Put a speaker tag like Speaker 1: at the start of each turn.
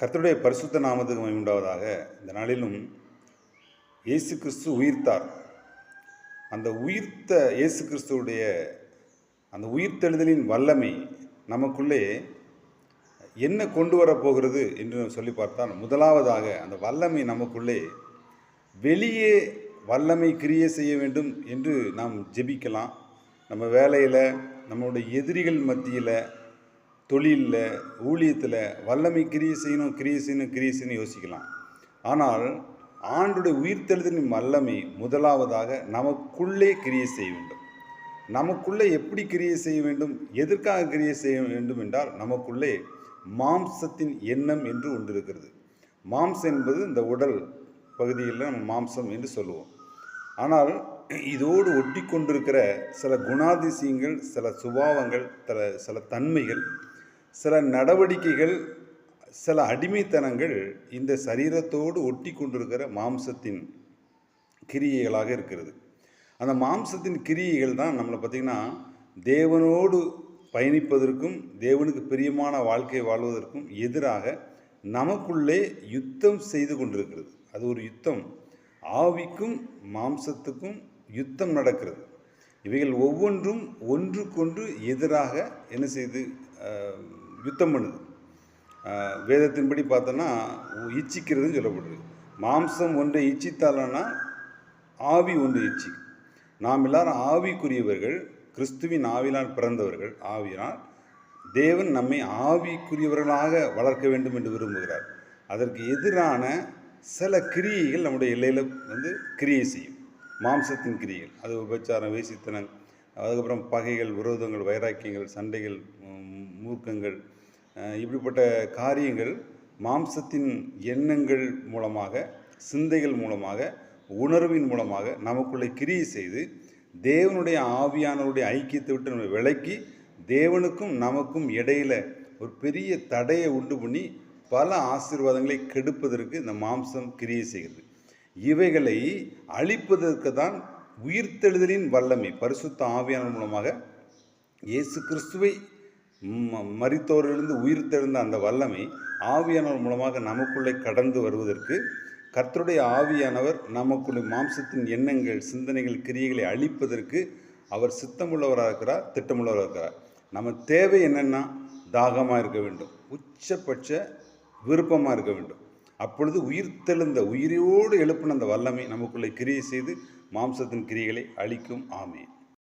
Speaker 1: கர்த்தருடைய பரிசுத்த நாமத்துக்கு மகிமை உண்டாவதாக. இந்த நாளிலும் இயேசு கிறிஸ்து உயிர்த்தார். அந்த உயிர்த்த இயேசு கிறிஸ்துவுடைய அந்த உயிர்த்தெழுதலின் வல்லமை நமக்குள்ளே என்ன கொண்டு வரப்போகிறது என்று சொல்லி பார்த்தால், முதலாவதாக அந்த வல்லமை நமக்குள்ளே வெளியே வல்லமை கிரியை செய்ய வேண்டும் என்று நாம் ஜெபிக்கலாம். நம்ம வேலையில், நம்மளுடைய எதிரிகள் மத்தியில், தொழிலில், ஊழியத்தில் வல்லமை கிரியை செய்யணும் யோசிக்கலாம். ஆனால் ஆண்டுடைய உயிர்த்தெழுதலின் வல்லமை முதலாவதாக நமக்குள்ளே கிரியை செய்ய வேண்டும். நமக்குள்ளே எப்படி கிரியை செய்ய வேண்டும், எதற்காக கிரியை செய்ய வேண்டும் என்றால், நமக்குள்ளே மாம்சத்தின் எண்ணம் என்று ஒன்று இருக்கிறது. மாம்சம் என்பது இந்த உடல் பகுதியில் நம்ம மாம்சம் என்று சொல்லுவோம். ஆனால் இதோடு ஒட்டி கொண்டிருக்கிற சில குணாதிசயங்கள், சில சுபாவங்கள், சில தன்மைகள், சில நடவடிக்கைகள், சில அடிமைத்தனங்கள் இந்த சரீரத்தோடு ஒட்டி கொண்டிருக்கிற மாம்சத்தின் கிரியைகளாக இருக்கிறது. அந்த மாம்சத்தின் கிரியைகள் தான் நம்மளை பார்த்திங்கன்னா தேவனோடு பயணிப்பதற்கும் தேவனுக்கு பிரியமான வாழ்க்கை வாழ்வதற்கும் எதிராக நமக்குள்ளே யுத்தம் செய்து கொண்டிருக்கிறது. அது ஒரு யுத்தம். ஆவிக்கும் மாம்சத்துக்கும் யுத்தம் நடக்கிறது. இவைகள் ஒவ்வொன்றும் ஒன்றுக்கொன்று எதிராக என்ன செய்து யுத்தம் பண்ணுது. வேதத்தின்படி பார்த்தோன்னா இச்சிக்கிறதுன்னு சொல்லப்படுது. மாம்சம் ஒன்றை இச்சித்தாலன்னா ஆவி ஒன்று இச்சிக்கும். நாம் எல்லாரும் ஆவிக்குரியவர்கள், கிறிஸ்துவின் ஆவியினால் பிறந்தவர்கள். ஆவியினால் தேவன் நம்மை ஆவிக்குரியவர்களாக வளர்க்க வேண்டும் என்று விரும்புகிறார். அதற்கு எதிரான சில கிரியைகள் நம்முடைய எல்லையில் கிரியை செய்யும். மாம்சத்தின் கிரியைகள், அது உபச்சாரம், வேசித்தனம், அதுக்கப்புறம் பகைகள், விரோதங்கள், வைராக்கியங்கள், சண்டைகள், மூர்க்கங்கள், இப்படிப்பட்ட காரியங்கள் மாம்சத்தின் எண்ணங்கள் மூலமாக, சிந்தைகள் மூலமாக, உணர்வின் மூலமாக நமக்குள்ளே கிரியை செய்து தேவனுடைய ஆவியானவருடைய ஐக்கியத்தை விட்டு நம்ம விலக்கி தேவனுக்கும் நமக்கும் இடையில் ஒரு பெரிய தடையை உண்டு பண்ணி பல ஆசீர்வாதங்களை கெடுப்பதற்கு இந்த மாம்சம் கிரியை செய்கிறது. இவைகளை அழிப்பதற்கு தான் உயிர்த்தெழுதலின் வல்லமை, பரிசுத்த ஆவியானவர் மூலமாக இயேசு கிறிஸ்துவை மரித்தோரிலிருந்து உயிர்த்தெழுந்த அந்த வல்லமை ஆவியானவர் மூலமாக நமக்குள்ளே கடந்து வருவதற்கு கர்த்தருடைய ஆவியானவர் நமக்குள்ளே மாம்சத்தின் எண்ணங்கள், சிந்தனைகள், கிரியைகளை அழிப்பதற்கு அவர் சித்தமுள்ளவராக இருக்கிறார், திட்டமுள்ளவராக இருக்கிறார். நம்ம தேவை என்னென்னா, தாகமாக இருக்க வேண்டும், உச்சபட்ச விருப்பமாக இருக்க வேண்டும். அப்பொழுது உயிர்த்தெழுந்த, உயிரோடு எழுப்பின அந்த வல்லமை நமக்குள்ளே கிரியை செய்து மாம்சத்தின் கிரியைகளை அழிக்கும். ஆமென்.